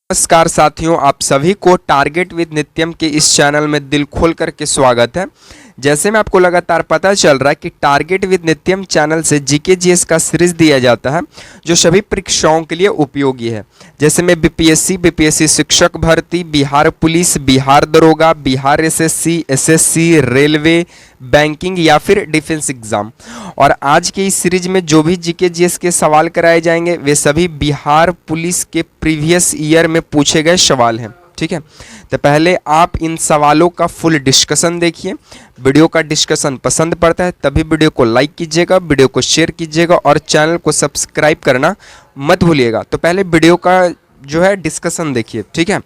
नमस्कार साथियों, आप सभी को टारगेट विद नित्यम के इस चैनल में दिल खोल करके स्वागत है। जैसे में आपको लगातार पता चल रहा है कि टारगेट विद नित्यम चैनल से जीके जीएस का सीरीज दिया जाता है जो सभी परीक्षाओं के लिए उपयोगी है। जैसे में बीपीएससी शिक्षक भर्ती, बिहार पुलिस, बिहार दरोगा, बिहार एसएससी, रेलवे, बैंकिंग या फिर डिफेंस एग्जाम। और आज के इस सीरीज में जो भी जीके जीएस के सवाल कराए जाएंगे वे सभी बिहार पुलिस के प्रीवियस ईयर में पूछे गए सवाल हैं। ठीक है, तो पहले आप इन सवालों का फुल डिस्कशन देखिए। वीडियो का डिस्कशन पसंद पड़ता है तभी वीडियो को लाइक कीजिएगा, वीडियो को शेयर कीजिएगा और चैनल को सब्सक्राइब करना मत भूलिएगा। तो पहले वीडियो का जो है डिस्कशन देखिए। ठीक है,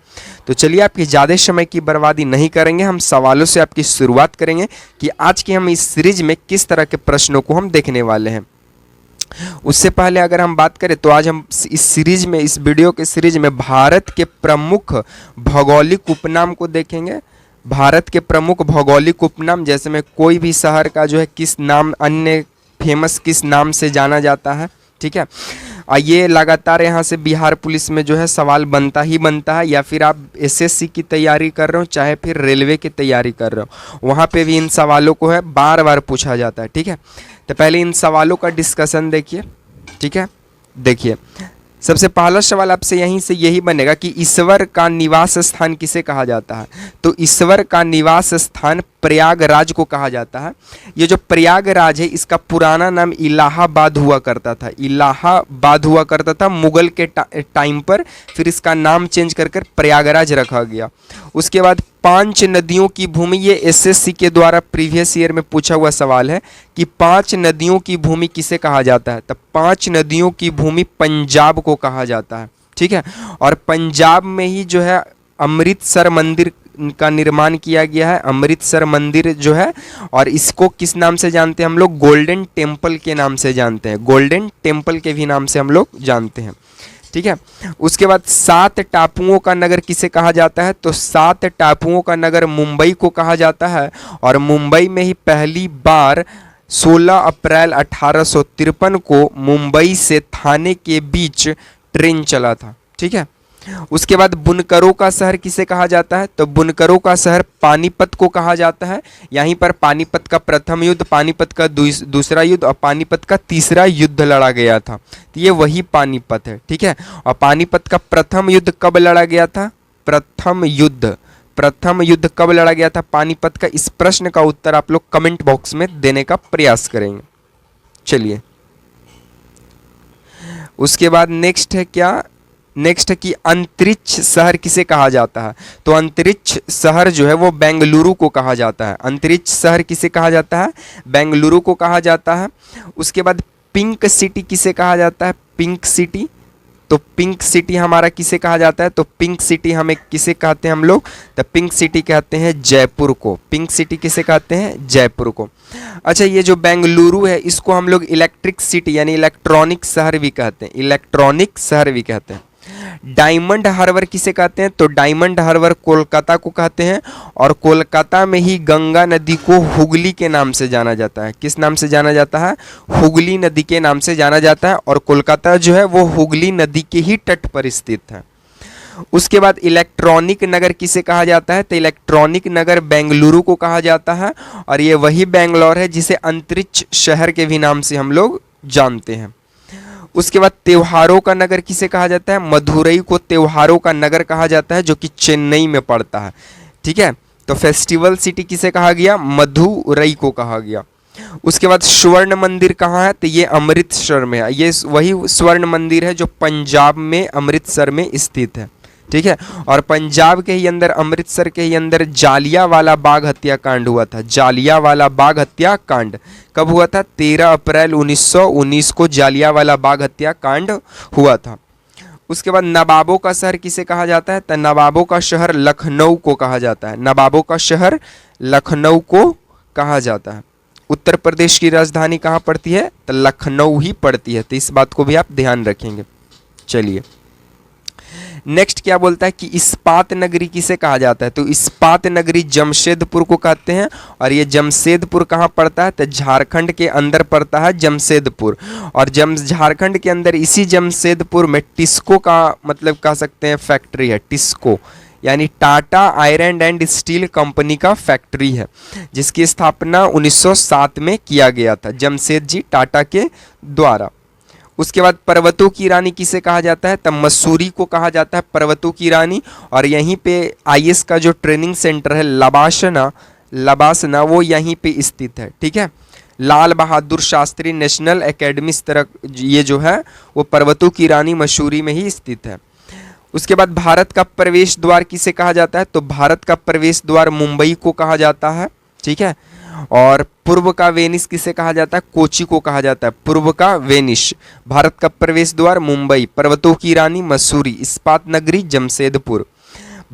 तो चलिए आपकी ज़्यादा समय की बर्बादी नहीं करेंगे, हम सवालों से आपकी शुरुआत करेंगे कि आज की हम इस सीरीज में किस तरह के प्रश्नों को हम देखने वाले हैं। उससे पहले अगर हम बात करें तो आज हम इस सीरीज में, इस वीडियो के सीरीज में भारत के प्रमुख भौगोलिक उपनाम को देखेंगे। भारत के प्रमुख भौगोलिक उपनाम, जैसे में कोई भी शहर का जो है किस नाम, अन्य फेमस किस नाम से जाना जाता है। ठीक है, ये लगातार यहाँ से बिहार पुलिस में जो है सवाल बनता ही बनता है, या फिर आप एसएससी की तैयारी कर रहे हो चाहे फिर रेलवे की तैयारी कर रहे हो, वहाँ पे भी इन सवालों को है बार बार पूछा जाता है। ठीक है, तो पहले इन सवालों का डिस्कशन देखिए। ठीक है, देखिए सबसे पहला सवाल आपसे यहीं से यही बनेगा कि ईश्वर का निवास स्थान किसे कहा जाता है। तो ईश्वर का निवास स्थान प्रयागराज को कहा जाता है। ये जो प्रयागराज है इसका पुराना नाम इलाहाबाद हुआ करता था। इलाहाबाद हुआ करता था मुगल के टाइम पर, फिर इसका नाम चेंज कर प्रयागराज रखा गया। उसके बाद 5 नदियों की भूमि, ये एसएससी के द्वारा प्रीवियस ईयर में पूछा हुआ सवाल है कि 5 नदियों की भूमि किसे कहा जाता है। तब 5 नदियों की भूमि पंजाब को कहा जाता है। ठीक है, और पंजाब में ही जो है अमृतसर मंदिर का निर्माण किया गया है। अमृतसर मंदिर जो है, और इसको किस नाम से जानते हैं हम लोग, गोल्डन टेम्पल के नाम से जानते हैं। गोल्डन टेम्पल के भी नाम से हम लोग जानते हैं। ठीक है, उसके बाद 7 टापुओं का नगर किसे कहा जाता है। तो 7 टापुओं का नगर मुंबई को कहा जाता है, और मुंबई में ही पहली बार 16 अप्रैल 1853 को मुंबई से थाने के बीच ट्रेन चला था। ठीक है, उसके बाद बुनकरों का शहर किसे कहा जाता है। तो बुनकरों का शहर पानीपत को कहा जाता है। यहीं पर पानीपत का प्रथम युद्ध, पानीपत का दूसरा युद्ध और पानीपत का तीसरा युद्ध लड़ा गया था। तो ये वही पानीपत है। ठीक है, और पानीपत का प्रथम युद्ध कब लड़ा गया था। प्रथम युद्ध कब लड़ा गया था पानीपत का। इस प्रश्न का उत्तर आप लोग कमेंट बॉक्स में देने का प्रयास करेंगे। चलिए, उसके बाद नेक्स्ट है क्या, नेक्स्ट है कि अंतरिक्ष शहर किसे कहा जाता है। तो अंतरिक्ष शहर जो है वो बेंगलुरु को कहा जाता है। अंतरिक्ष शहर किसे कहा जाता है, बेंगलुरु को कहा जाता है। उसके बाद पिंक सिटी किसे कहा जाता है, पिंक सिटी। तो पिंक सिटी हमारा किसे कहा जाता है। तो पिंक सिटी हमें किसे कहते हैं हम लोग, तो पिंक सिटी कहते हैं जयपुर को। पिंक सिटी किसे कहते हैं, जयपुर को। अच्छा, ये जो बेंगलुरु है इसको हम लोग इलेक्ट्रिक सिटी यानी इलेक्ट्रॉनिक शहर भी कहते हैं। इलेक्ट्रॉनिक शहर भी कहते हैं। डायमंड हार्बर किसे कहते हैं। तो डायमंड हार्बर कोलकाता को कहते हैं, और कोलकाता में ही गंगा नदी को हुगली के नाम से जाना जाता है। किस नाम से जाना जाता है, हुगली नदी के नाम से जाना जाता है, और कोलकाता जो है वो हुगली नदी के ही तट पर स्थित है। उसके बाद इलेक्ट्रॉनिक नगर किसे कहा जाता है। तो इलेक्ट्रॉनिक नगर बेंगलुरु को कहा जाता है, और ये वही बेंगलोर है जिसे अंतरिक्ष शहर के भी नाम से हम लोग जानते हैं। उसके बाद त्योहारों का नगर किसे कहा जाता है। मदुरई को त्योहारों का नगर कहा जाता है जो कि चेन्नई में पड़ता है। ठीक है, तो फेस्टिवल सिटी किसे कहा गया, मदुरई को कहा गया। उसके बाद स्वर्ण मंदिर कहाँ है। तो ये अमृतसर में है। ये वही स्वर्ण मंदिर है जो पंजाब में अमृतसर में स्थित है। ठीक है, और पंजाब के ही अंदर, अमृतसर के ही अंदर जालियांवाला बाग हत्याकांड हुआ था। जालियांवाला बाग हत्याकांड कब हुआ था, 13 अप्रैल 1919 को जालियांवाला बाग हत्याकांड हुआ था। उसके बाद नवाबों का शहर किसे कहा जाता है। तो नवाबों का शहर लखनऊ को कहा जाता है। नवाबों का शहर लखनऊ को कहा जाता है। उत्तर प्रदेश की राजधानी कहाँ पड़ती है, तो लखनऊ ही पड़ती है। तो इस बात को भी आप ध्यान रखेंगे। चलिए, नेक्स्ट क्या बोलता है कि इस्पात नगरी किसे कहा जाता है, तो इस्पात नगरी जमशेदपुर को कहते हैं। और ये जमशेदपुर कहाँ पड़ता है, तो झारखंड के अंदर पड़ता है जमशेदपुर। और झारखंड के अंदर इसी जमशेदपुर में टिस्को का मतलब कह सकते हैं फैक्ट्री है, टिस्को यानी Tata iron and steel company का फैक्ट्री है, जिसकी स्थापना 1907 में किया गया था जमशेदजी टाटा के द्वारा। उसके बाद पर्वतों की रानी किसे कहा जाता है, तब मसूरी को कहा जाता है पर्वतों की रानी। और यहीं पे आईएएस का जो ट्रेनिंग सेंटर है लबासना वो यहीं पे स्थित है। ठीक है, लाल बहादुर शास्त्री नेशनल एकेडमी इस तरह ये जो है वो पर्वतों की रानी मसूरी में ही स्थित है। उसके बाद भारत का प्रवेश द्वार किसे कहा जाता है, तो भारत का प्रवेश द्वार मुंबई को कहा जाता है। ठीक है, और पूर्व का वेनिस किसे कहा जाता है, कोची को कहा जाता है पूर्व का वेनिस। भारत का प्रवेश द्वार मुंबई, पर्वतों की रानी मसूरी, इस्पात नगरी जमशेदपुर।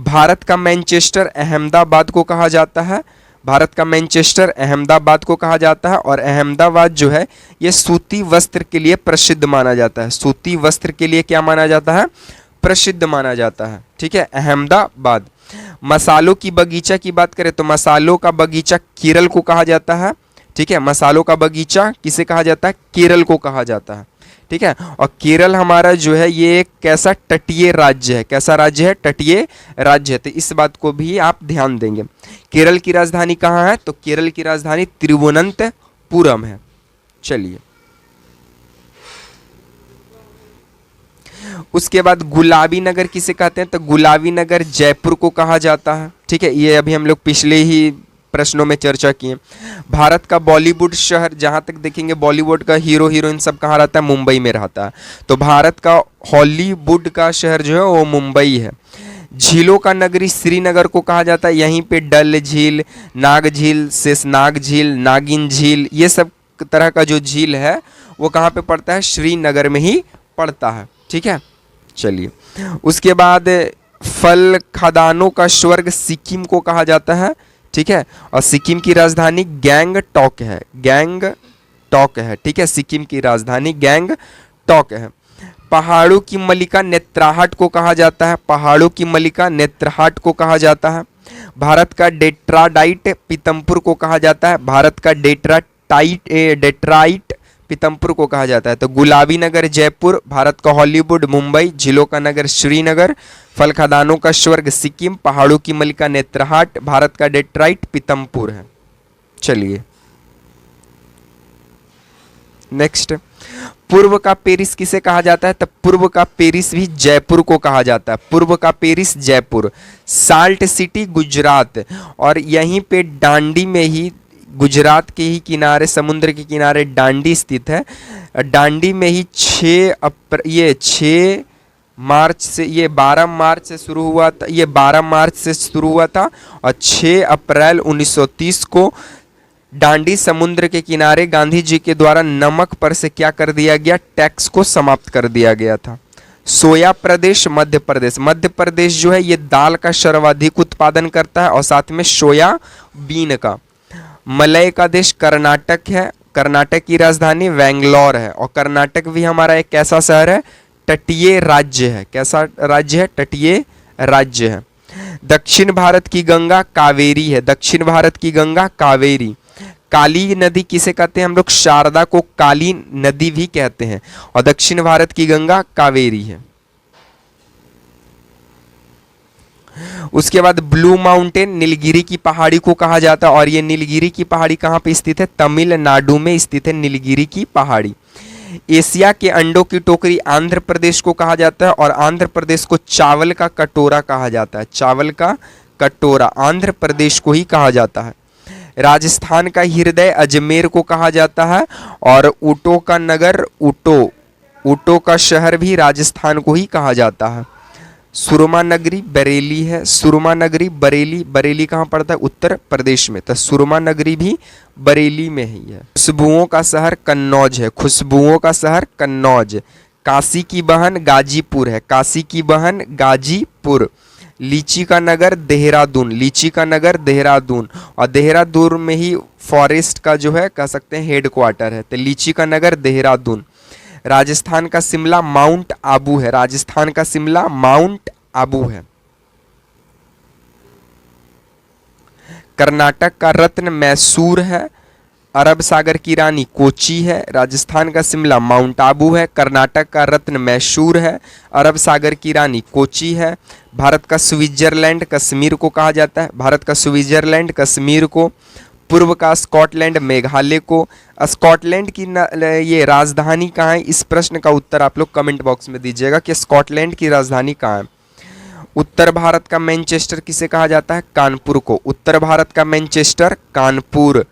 भारत का मैनचेस्टर अहमदाबाद को कहा जाता है, भारत का मैनचेस्टर अहमदाबाद को कहा जाता है। और अहमदाबाद जो है ये सूती वस्त्र के लिए प्रसिद्ध माना जाता है, सूती वस्त्र के लिए क्या माना जाता है, प्रसिद्ध माना जाता है। ठीक है, अहमदाबाद। मसालों की बगीचा की बात करें तो मसालों का बगीचा केरल को कहा जाता है। ठीक है, मसालों का बगीचा किसे कहा जाता है, केरल को कहा जाता है। ठीक है, और केरल हमारा जो है ये एक कैसा तटीय राज्य है, कैसा राज्य है, तटीय राज्य है। तो इस बात को भी आप ध्यान देंगे। केरल की राजधानी कहाँ है, तो केरल की राजधानी तिरुवनंतपुरम है। चलिए, उसके बाद गुलाबी नगर किसे कहते हैं, तो गुलाबी नगर जयपुर को कहा जाता है। ठीक है, ये अभी हम लोग पिछले ही प्रश्नों में चर्चा किए। भारत का बॉलीवुड शहर, जहां तक देखेंगे बॉलीवुड का हीरो हीरोइन सब कहाँ रहता है, मुंबई में रहता है। तो भारत का हॉलीवुड का शहर जो है वो मुंबई है। झीलों का नगरी श्रीनगर को कहा जाता है, यहीं पे डल झील, नाग झील, शेषनाग झील, नागिन झील, ये सब तरह का जो झील है वो कहाँ पे पड़ता है, श्रीनगर में ही पड़ता है। ठीक है, चलिए, उसके बाद फल खदानों का स्वर्ग सिक्किम को कहा जाता है। ठीक है, और सिक्किम की राजधानी गैंगटॉक है, गैंगटॉक है। ठीक है, सिक्किम की राजधानी गैंगटॉक है। पहाड़ों की मलिका नेत्राहाट को कहा जाता है, पहाड़ों की मलिका नेत्राहाट को कहा जाता है। भारत का डेट्राडाइट पीतमपुर को कहा जाता है, भारत का डेट्राइट पीतमपुर को कहा जाता है। तो गुलाबी नगर जयपुर, भारत का हॉलीवुड मुंबई, झीलों का नगर श्रीनगर, फल खदानों का स्वर्ग सिक्किम, पहाड़ों की मलिका नेत्राहाट, भारत का डेट्राइट पीतमपुर है। चलिए नेक्स्ट, पूर्व का पेरिस किसे कहा जाता है, तब पूर्व का पेरिस भी जयपुर को कहा जाता है, पूर्व का Paris Jaipur. Salt city Gujarat, और यहीं पे दांडी में ही, गुजरात के ही किनारे, समुद्र के किनारे दांडी स्थित है। दांडी में ही 6 मार्च से, ये 12 मार्च से शुरू हुआ था, ये 12 मार्च से शुरू हुआ था और 6 अप्रैल 1930 को दांडी समुद्र के किनारे गांधी जी के द्वारा नमक पर से क्या कर दिया गया, टैक्स को समाप्त कर दिया गया था। सोया प्रदेश मध्य प्रदेश, मध्य प्रदेश जो है ये दाल का सर्वाधिक उत्पादन करता है और साथ में सोया बीन का। मलय का देश कर्नाटक है, कर्नाटक की राजधानी वेंगलोर है। और कर्नाटक भी हमारा एक कैसा शहर है, तटीय राज्य है। कैसा राज्य है, तटीय राज्य है। दक्षिण भारत की गंगा कावेरी है, दक्षिण भारत की गंगा कावेरी। काली नदी किसे कहते हैं हम लोग, शारदा को काली नदी भी कहते हैं। और दक्षिण भारत की गंगा कावेरी है। उसके बाद ब्लू माउंटेन नीलगिरी की पहाड़ी को कहा जाता है। और ये नीलगिरी की पहाड़ी कहाँ पे स्थित है, तमिलनाडु में स्थित है नीलगिरी की पहाड़ी। एशिया के अंडों की टोकरी आंध्र प्रदेश को कहा जाता है। और आंध्र प्रदेश को चावल का कटोरा कहा जाता है, चावल का कटोरा आंध्र प्रदेश को ही कहा जाता है। राजस्थान का हृदय अजमेर को कहा जाता है। और ऊँटों का नगर, ऊँटों का शहर भी राजस्थान को ही कहा जाता है। सुरमा नगरी बरेली है, सुरमा नगरी बरेली, बरेली कहाँ पड़ता है, उत्तर प्रदेश में। तो सुरमा नगरी भी बरेली में ही है। खुशबुओं का शहर कन्नौज है, खुशबुओं का शहर कन्नौज। काशी की बहन गाजीपुर है, काशी की बहन गाजीपुर। लीची का नगर देहरादून, लीची का नगर देहरादून। और देहरादून में ही फॉरेस्ट का जो है कह सकते हैं हेड क्वार्टर है। तो लीची का नगर देहरादून। राजस्थान का शिमला माउंट आबू है, राजस्थान का शिमला माउंट आबू है। कर्नाटक का रत्न मैसूर है। अरब सागर की रानी कोची है। राजस्थान का शिमला माउंट आबू है। कर्नाटक का रत्न मैसूर है। अरब सागर की रानी कोची है। भारत का स्विट्जरलैंड कश्मीर को कहा जाता है। भारत का स्विट्जरलैंड कश्मीर को। पूर्व का स्कॉटलैंड मेघालय को। स्कॉटलैंड की ये राजधानी कहाँ है? इस प्रश्न का उत्तर आप लोग कमेंट बॉक्स में दीजिएगा कि स्कॉटलैंड की राजधानी कहाँ है। उत्तर भारत का मैनचेस्टर किसे कहा जाता है? कानपुर को। उत्तर भारत का मैनचेस्टर कानपुर।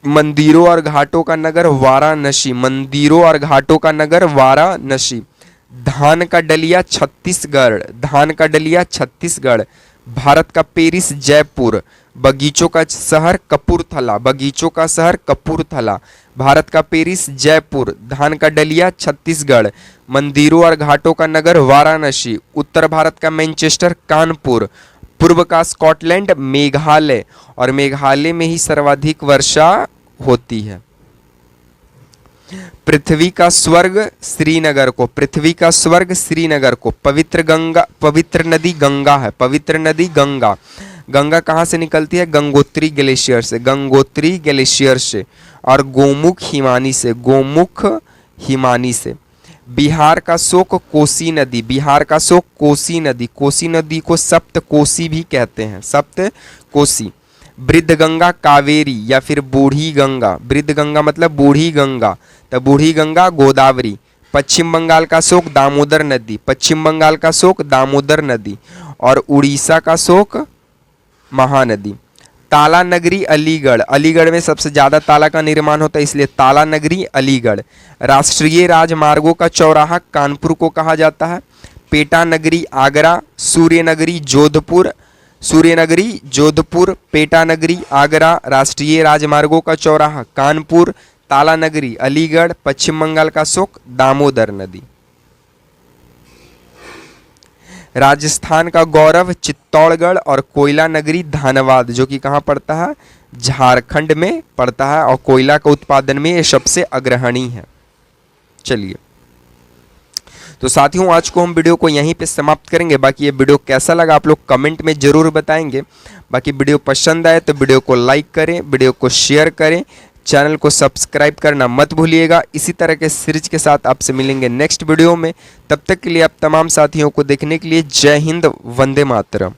मंदिरों और घाटों का नगर वाराणसी। मंदिरों और घाटों का नगर वाराणसी। धान का डलिया छत्तीसगढ़। धान का डलिया छत्तीसगढ़। भारत का पेरिस जयपुर। बगीचों का शहर कपूरथला। बगीचों का शहर कपूरथला। भारत का पेरिस जयपुर। धान का डलिया छत्तीसगढ़। मंदिरों और घाटों का नगर वाराणसी। उत्तर भारत का मैनचेस्टर कानपुर। पूर्व का स्कॉटलैंड मेघालय। और मेघालय में ही सर्वाधिक वर्षा होती है। पृथ्वी का स्वर्ग श्रीनगर को। पृथ्वी का स्वर्ग श्रीनगर को। पवित्र नदी गंगा है। पवित्र नदी गंगा। गंगा कहाँ से निकलती है? गंगोत्री ग्लेशियर से। गंगोत्री ग्लेशियर से। और गोमुख हिमानी से। गोमुख हिमानी से। बिहार का शोक कोसी नदी। बिहार का शोक कोसी नदी। कोसी नदी को सप्त कोसी भी कहते हैं। सप्त कोसी। वृद्ध गंगा कावेरी या फिर बूढ़ी गंगा। वृद्ध गंगा मतलब बूढ़ी गंगा, तो बूढ़ी गंगा गोदावरी। पश्चिम बंगाल का शोक दामोदर नदी। पश्चिम बंगाल का शोक दामोदर नदी। और उड़ीसा का शोक महानदी। ताला नगरी अलीगढ़। अलीगढ़ में सबसे ज्यादा ताला का निर्माण होता है, इसलिए ताला नगरी अलीगढ़। राष्ट्रीय राजमार्गों का चौराहा कानपुर को कहा जाता है। पेटा नगरी आगरा। सूर्य नगरी जोधपुर। सूर्य नगरी जोधपुर। पेटा नगरी आगरा। राष्ट्रीय राजमार्गों का चौराहा कानपुर। ताला नगरी अलीगढ़। पश्चिम बंगाल का शोक दामोदर नदी। राजस्थान का गौरव चित्तौड़गढ़ और कोयला नगरी धानबाद, जो कि कहाँ पड़ता है? झारखंड में पड़ता है। और कोयला के उत्पादन में ये सबसे अग्रणी है। चलिए, तो साथियों आज को हम वीडियो को यहीं पे समाप्त करेंगे। बाकी ये वीडियो कैसा लगा आप लोग कमेंट में जरूर बताएंगे। बाकी वीडियो पसंद आए तो वीडियो को लाइक करें, वीडियो को शेयर करें, चैनल को सब्सक्राइब करना मत भूलिएगा। इसी तरह के सीरीज के साथ आपसे मिलेंगे नेक्स्ट वीडियो में। तब तक के लिए आप तमाम साथियों को देखने के लिए जय हिंद, वंदे मातरम।